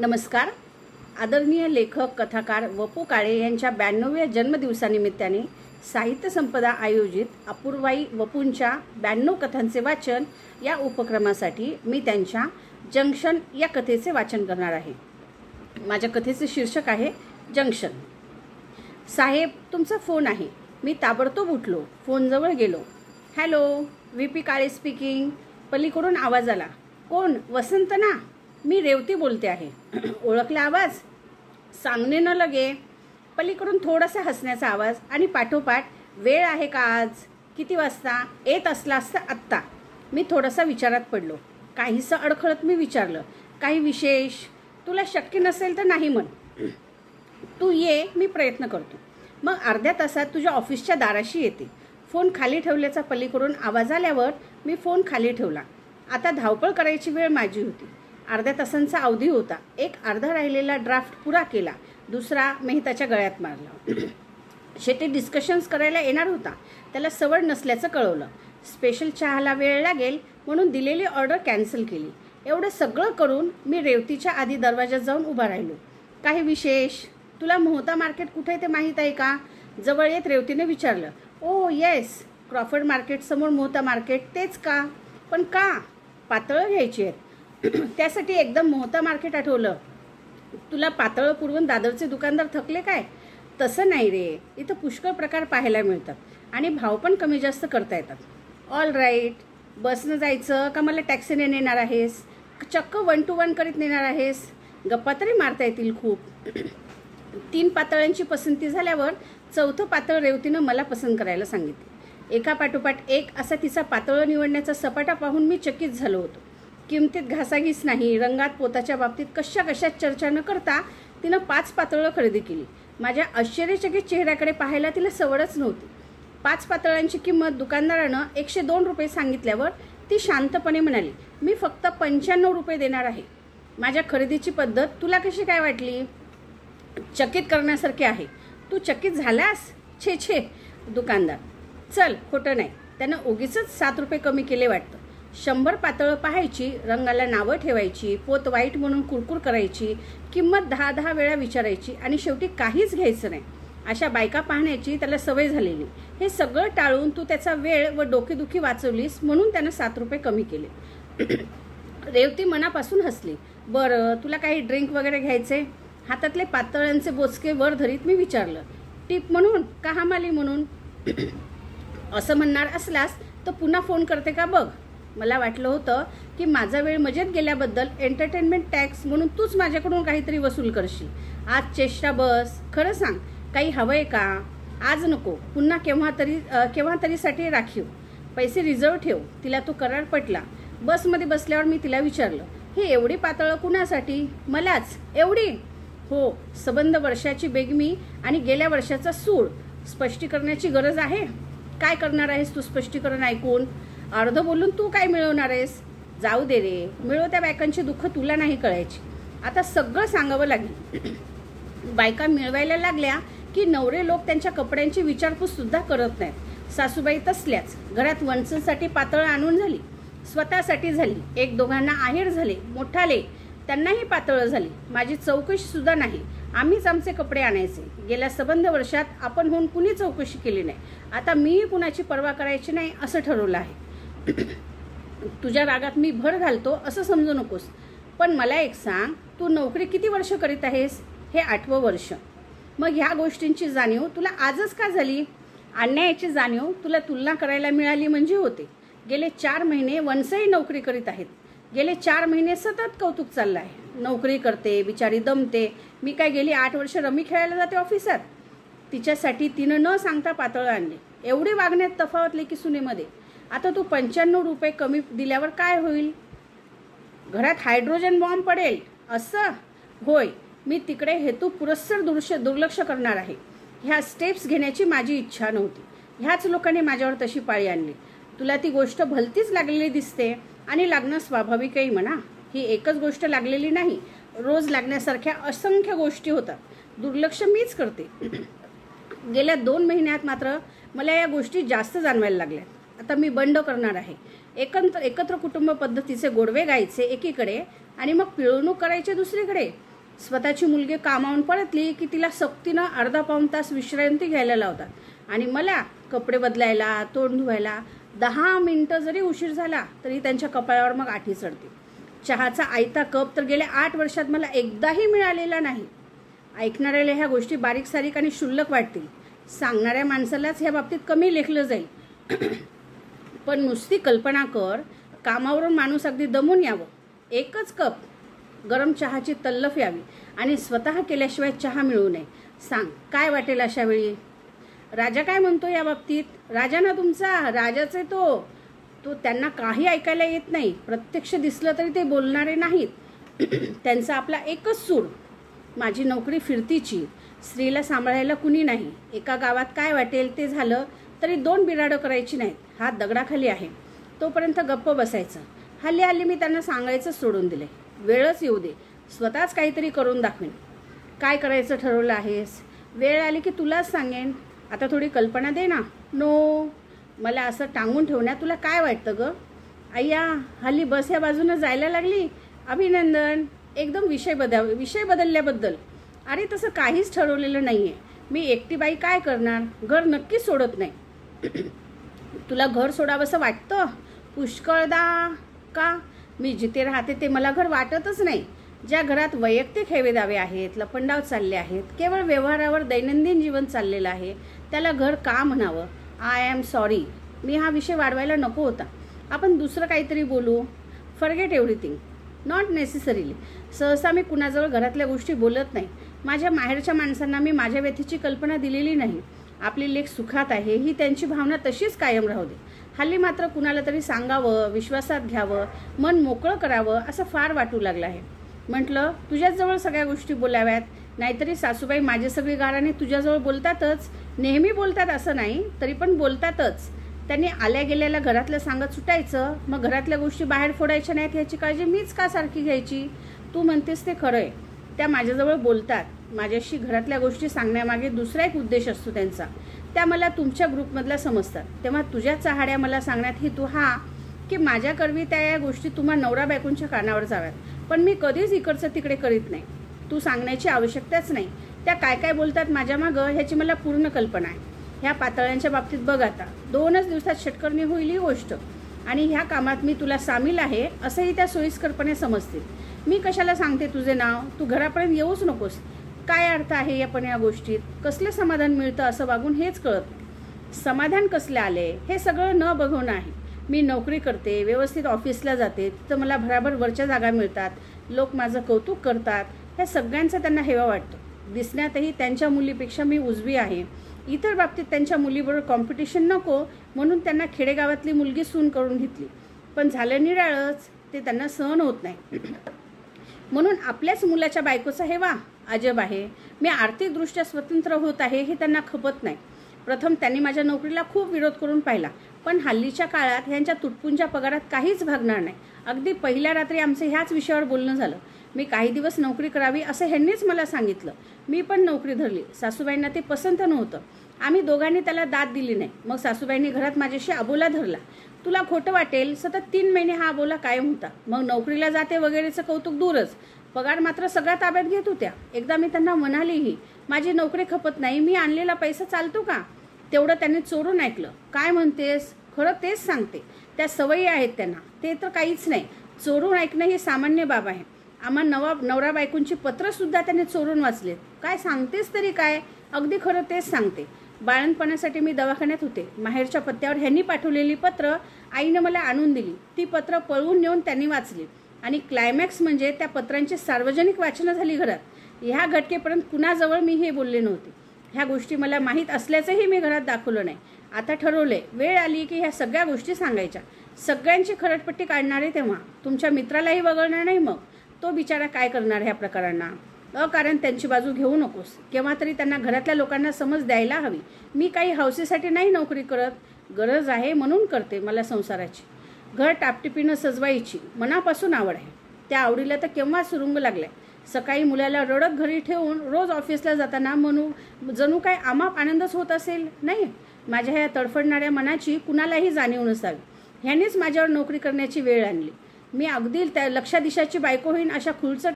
नमस्कार. आदरणीय लेखक कथाकार वपू काळे यांच्या 92व्या जन्मदिवसानिमित्ताने साहित्य संपदा आयोजित अपूर्वाई वपूंच्या 92 कथांचे वाचन या उपक्रमासाठी मी त्यांच्या जंक्शन या कथेचे वाचन करणार आहे. माझ्या कथेचे शीर्षक आहे जंक्शन. साहेब, तुमचा फोन आहे. मी ताबडतोब उठलो, फोनजवळ गेलो. हॅलो, VP काळे स्पीकिंग. पलीकडून आवाज आला. कोण? वसंत ना? मी रेवती बोलते आहे. ओळखला आवाज? सांगणे न लगे. पलीकडून थोडासा हसण्याचा आवाज आणि पाठोपाठ वेळ आहे का आज? किती वाजता? येत असला असता आत्ता. मी थोडासा विचारात पडलो. काहीसं अडखळत मी विचारलं, काही विशेष? तुला शक्य नसेल तर नाही म्हण. तू ये, मी प्रयत्न करतो. मग अर्ध्या तासात तुझ्या ऑफिसच्या दाराशी येते. फोन खाली ठेवल्याचा पलीकडून आवाज आल्यावर मी फोन खाली ठेवला. आता धावपळ करायची वेळ माझी होती. अर्ध्या तासांचा अवधी होता. एक अर्धा राहिलेला ड्राफ्ट पुरा केला, दुसरा मेहताच्या गळ्यात मारला. शेती डिस्कशन्स करायला येणार होता. त्याला सवड नसल्याचं कळवलं. स्पेशल चहाला वेळ लागेल म्हणून दिलेली ऑर्डर कॅन्सल केली. एवढं सगळं करून मी रेवतीच्या आधी दरवाजात जाऊन उभा राहिलो. काही विशेष? तुला मोहता मार्केट कुठे ते माहीत आहे का? जवळ येत रेवतीने विचारलं. ओ येस, क्रॉफर्ड मार्केट समोर मोहता मार्केट. तेच का? पण का? पातळं घ्यायची आहेत. त्यासाठी एकदम मोहता मार्केट आठवलं. तुला पातळं पुरवून दादरचे दुकानदार थकले काय? तसं नाही रे, इथं पुष्कळ प्रकार पाहायला मिळतात आणि भाव पण कमी जास्त करता येतात. All right. बसनं जायचं का मला टॅक्सीने नेणार आहेस? चक्क 1 to 1 करीत नेणार आहेस? गप्पा तरी मारता येतील खूप. 3 पातळ्यांची पसंती झाल्यावर 4थं पातळ रेवतीनं मला पसंत करायला सांगितले. एका पाठोपाठ एक असा तिचा पातळ निवडण्याचा सपाटा पाहून मी चकित झालो होतो. किमतीत घासाघीस नाही, रंगात पोताच्या बाबतीत कशात चर्चा न करता तिनं 5 पातळं खरेदी केली. माझ्या आश्चर्यचकित चेहऱ्याकडे पाहायला तिला सवडच नव्हती. 5 पातळांची किंमत दुकानदारानं 102 रुपये सांगितल्यावर ती शांतपणे म्हणाली, मी फक्त 95 रुपये देणार आहे. माझ्या खरेदीची पद्धत तुला कशी काय वाटली? चकित करण्यासारखे आहे. तू चकित झालास? छे. दुकानदार, चल, खोटं नाही. त्यानं उगीच 7 रुपये कमी केले वाटतं. 100 पातळं पाहायची, रंगाला नावं ठेवायची, पोत वाईट म्हणून कुरकुर करायची, किंमत 10 वेळा विचारायची आणि शेवटी काहीच घ्यायचं नाही. अशा बायका पाहण्याची त्याला सवय झालेली. हे सगळं टाळून तू त्याचा वेळ व डोकेदुखी वाचवलीस म्हणून त्यानं 7 रुपये कमी केले. रेवती मनापासून हसली. बरं, तुला काही ड्रिंक वगैरे घ्यायचे? हातातले पातळ्यांचे बोचके वर धरीत मी विचारलं. टिप म्हणून का हमाली म्हणून? असं म्हणणार असलास तर पुन्हा फोन करते का बघ. मला वाटलं होतं की माझा वेळ मजेत गेल्याबद्दल एंटरटेनमेंट टॅक्स म्हणून तूच माझ्याकडून काहीतरी वसूल करशील. आज चेष्टा बस. खरं सांग, काही हवंय का? आज नको, पुन्हा केव्हा तरीसाठी राखीव. पैसे रिझर्व ठेव. तिला तो करार पटला. बसमध्ये बसल्यावर मी तिला विचारलं, हे एवढी पातळं कुणासाठी? मलाच? एवढी? हो. सबंध वर्षाची बेगमी आणि गेल्या वर्षाचा सूड. स्पष्टीकरणाची गरज आहे? काय करणार आहेस तू स्पष्टीकरण ऐकून? अर्ध बोलून तू काय मिळवणार आहेस? जाऊ दे रे, मिळवत्या बायकांची दुःख तुला नाही कळायची. आता सगळं सांगावं लागेल. बायका मिळवायला लागल्या की नवरे लोक त्यांच्या कपड्यांची विचारपूस सुद्धा करत नाहीत. सासूबाई तसल्याच. घरात वंचसाठी पातळं आणून झाली, स्वतःसाठी झाली, 1-2घांना आहेर झाले, मोठाले, त्यांनाही पातळं झाली. माझी चौकशी सुद्धा नाही. आम्हीच आमचे कपडे आणायचे. गेल्या सबंध वर्षात आपण होऊन कुणी चौकशी केली नाही. आता मीही कुणाची पर्वा करायची नाही असं ठरवलं आहे. तुझ्या रागात मी भर घालतो असं समजू नकोस. पण मला एक सांग, तू नोकरी किती वर्ष करीत आहेस? हे 8वं वर्ष. मग ह्या गोष्टींची जाणीव तुला आजच का झाली? अन्यायाची जाणीव तुला तुलना करायला मिळाली म्हणजे होते. गेले 4 महिने वंसही नोकरी करीत आहेत. गेले 4 महिने सतत कौतुक चाललं आहे. नोकरी करते, बिचारी दमते. मी काय गेली 8 वर्ष रमी खेळायला जाते ऑफिसात? तिच्यासाठी तिनं न सांगता पातळं आणले. एवढी वागण्यात तफावत की सुनेमध्ये. आता तू 95 रुपये कमी दिल्यावर काय होईल? घरात हायड्रोजन बॉम्ब पडेल असं? होय, मी तिकडे हेतू पुरस्सर दुर्लक्ष करणार आहे. ह्या स्टेप्स घेण्याची माझी इच्छा नव्हती. ह्याच लोकांनी माझ्यावर तशी पाळी आणली. तुला ती गोष्ट भलतीच लागलेली दिसते आणि लागणं स्वाभाविकही म्हणा. ही एकच गोष्ट लागलेली नाही, रोज लागण्यासारख्या असंख्य गोष्टी होतात. दुर्लक्ष मीच करते. गेल्या 2 महिन्यात मात्र मला या गोष्टी जास्त जाणवायला लागल्या. आता मी बंड करणार आहे. एकत्र कुटुंब पद्धतीचे गोडवे गायचे एकीकडे आणि मग पिळवणूक करायचे दुसरीकडे. स्वतःची मुलगी कामावून परतली की तिला सक्तीनं अर्धा पाऊण तास विश्रांती घ्यायला लावतात आणि मला कपडे बदलायला, तोंड धुवायला 10 मिनिटं जरी उशीर झाला तरी त्यांच्या कपाळावर मग आठी चढते. चहाचा आयता कप तर गेल्या 8 वर्षात मला एकदाही मिळालेला नाही. ऐकणाऱ्याला ह्या गोष्टी बारीक सारीक आणि क्षुल्लक वाटतील. सांगणाऱ्या माणसालाच ह्या बाबतीत कमी लेखलं जाईल. पण नुसती कल्पना कर, कामावरून माणूस अगदी दमून यावं, एकच कप गरम चहाची तल्लफ यावी आणि स्वतः केल्याशिवाय चहा मिळू नये. सांग काय वाटेल अशा वेळी? राजा काय म्हणतो या बाबतीत? राजा ना तुमचा, राजाच आहे तो त्यांना काही ऐकायला येत नाही. प्रत्यक्ष दिसलं तरी ते बोलणारे नाहीत. त्यांचा आपला एकच सूर, माझी नोकरी फिरतीची, स्त्रीला सांभाळायला कुणी नाही. एका गावात काय वाटेल ते झालं तरी 2 बिराडं करायची नाहीत. हात दगडाखाली आहे तोपर्यंत गप्प बसायचं. हल्ली मी त्यांना सांगायचं सोडून दिले. वेळच येऊ दे, स्वतःच काहीतरी करून दाखवेन. काय करायचं ठरवलं आहेस? वेळ आली की तुलाच सांगेन. आता थोडी कल्पना दे ना. नो, मला असं टांगून ठेवण्यात तुला काय वाटतं ग? अय्या, हल्ली बस या बाजूनं जायला लागली. अभिनंदन, एकदम विषय बदलल्याबद्दल. अरे तसं काहीच ठरवलेलं नाही आहे. मी एकटी बाई काय करणार? घर नक्कीच सोडत नाही. तुला घर सोडावंसं वाटतं? पुष्कळदा. का? मी जिथे राहते ते मला घर वाटतच नाही. ज्या घरात वैयक्तिक हेवेदावे आहेत, लपंडाव चालले आहेत, केवळ व्यवहारावर दैनंदिन जीवन चाललेलं आहे, त्याला घर का म्हणावं? आय एम सॉरी, मी हा विषय वाढवायला नको होता. आपण दुसरं काहीतरी बोलू. Forget everything, not necessarily. सहसा मी कुणाजवळ घरातल्या गोष्टी बोलत नाही. माझ्या माहेरच्या माणसांना मी माझ्या व्यथेची कल्पना दिलेली नाही. आपली लेक सुखात आहे ही त्यांची भावना तशीच कायम राहू दे. हल्ली मात्र कुणाला तरी सांगावं, विश्वासात घ्यावं, मन मोकळं करावं असं फार वाटू लागलं आहे. म्हटलं तुझ्याजवळ सगळ्या गोष्टी बोलाव्यात. नाहीतरी सासूबाई माझे सगळे गाराने तुझ्याजवळ बोलतातच. नेहमी बोलतात असं नाही, तरी पण बोलतातच. त्यांनी आल्या गेल्याला घरातलं सांगत सुटायचं. मग घरातल्या गोष्टी बाहेर फोडायच्या नाहीत ह्याची काळजी मीच का सारखी घ्यायची? तू म्हणतेस ते खरं आहे. त्या माझ्याजवळ बोलतात. माझ्याशी घरातल्या गोष्टी सांगण्यामागे दुसरा एक उद्देश असतो त्यांचा. त्या मला तुमच्या ग्रुपमधल्या समजतात. तेव्हा तुझ्या चहाड्या मला सांगण्यात हेतू हा की माझ्या करवी त्या या गोष्टी तुम्हा नवरा बायकोंच्या कानावर जाव्यात. पण मी कधीच इकडचं तिकडे करीत नाही. तू सांगण्याची आवश्यकताच नाही. त्या काय काय बोलतात माझ्या मागं ह्याची मला पूर्ण कल्पना आहे. ह्या पातळ्यांच्या बाबतीत बघ आता, 2च दिवसात षटकर्णी होईल ही गोष्ट. आणि ह्या कामात मी तुला सामील आहे असंही त्या सोयीस्करपणे समजतील. मी कशाला सांगते तुझे नाव? तू घरापर्यंत येऊच नकोस. काय अर्थ आहे पण या गोष्टीत? कसले समाधान मिळतं असं वागून हेच कळत नाही. समाधान कसले आले हे सगळं न बघवणं आहे. मी नोकरी करते, व्यवस्थित ऑफिसला जाते, तर मला भराभर वरच्या जागा मिळतात, लोक माझं कौतुक करतात. ह्या सगळ्यांचा त्यांना हेवा वाटतो. दिसण्यातही त्यांच्या मुलीपेक्षा मी उजवी आहे. इतर बाबतीत त्यांच्या मुलीबरोबर कॉम्पिटिशन नको म्हणून त्यांना खेडेगावातली मुलगी सून करून घेतली. पण झालं निराळच, ते त्यांना सहन होत नाही. म्हणून आपल्याच मुलाच्या बायकोचा हेवा अजब आहे. मी आर्थिकदृष्ट्या स्वतंत्र होत आहे हे त्यांना खपत नाही. प्रथम त्यांनी माझ्या नोकरीला खूप विरोध करून पाहिला, पण हल्लीच्या काळात ह्यांच्या तुटपुंच्या पगारात काहीच भागणार नाही. अगदी पहिल्या रात्री आमचं ह्याच विषयावर बोलणं झालं. मी काही दिवस नोकरी करावी असं ह्यांनीच मला सांगितलं. मी पण नोकरी धरली. सासूबाईंना ते पसंत नव्हतं. आम्ही दोघांनी त्याला दाद दिली नाही. मग सासूबाईंनी घरात माझ्याशी अबोला धरला. तुला खोटं वाटेल, सतत 3 महिने हा अबोला कायम होता. मग नोकरीला जाते वगैरेचं कौतुक दूरच, पगार मात्र सगळा ताब्यात घेत होत्या. एकदा मी त्यांना म्हणालीही, माझी नोकरी खपत नाही, मी आणलेला पैसा चालतो का? तेवढं त्यांनी चोरून ऐकलं. काय म्हणतेस? खरं तेच सांगते. त्या सवयी आहेत त्यांना. ते तर काहीच नाही. चोरून ऐकणं ही सामान्य बाब आहे. आम्हा नवरा बायकोंची पत्रंसुद्धा त्यांनी चोरून वाचलेत. काय सांगतेस तरी काय? अगदी खरं तेच सांगते. बाळणपणासाठी मी दवाखान्यात होते. माहेरच्या पत्त्यावर ह्यांनी पाठवलेली पत्र आईनं मला आणून दिली. ती पत्र पळवून नेऊन त्यांनी वाचली. आणि क्लायमॅक्स म्हणजे त्या पत्रांची सार्वजनिक वाचनं झाली घरात. ह्या घटकेपर्यंत कुणाजवळ मी हे बोलले नव्हते. ह्या गोष्टी मला माहीत असल्याचंही मी घरात दाखवलं नाही. आता ठरवलंय, वेळ आली की ह्या सगळ्या गोष्टी सांगायच्या. सगळ्यांची खरडपट्टी काढणार आहे तेव्हा. तुमच्या मित्रालाही वगळणार नाही. मग तो बिचारा काय करणार ह्या प्रकारांना? कारण त्यांची बाजू घेऊ नकोस. केव्हा तरी त्यांना घरातल्या लोकांना समज द्यायला हवी. मी काही हौसेसाठी नाही नोकरी करत. गरज आहे म्हणून करते. मला संसाराची, घर टापटिपीनं सजवायची मनापासून आवड आहे. त्या आवडीला तर केव्हा सुरुंग लागलाय. सकाळी मुलाला रडत घरी ठेवून रोज ऑफिसला जाताना जणू काय अमाप आनंदच होत असेल. नाही, माझ्या ह्या तडफडणाऱ्या मनाची कुणालाही जाणीव नसावी. ह्यानेच माझ्यावर नोकरी करण्याची वेळ आणली. मी अगदी त्या लक्षाधीशाची बायको होईन अशा खुळचट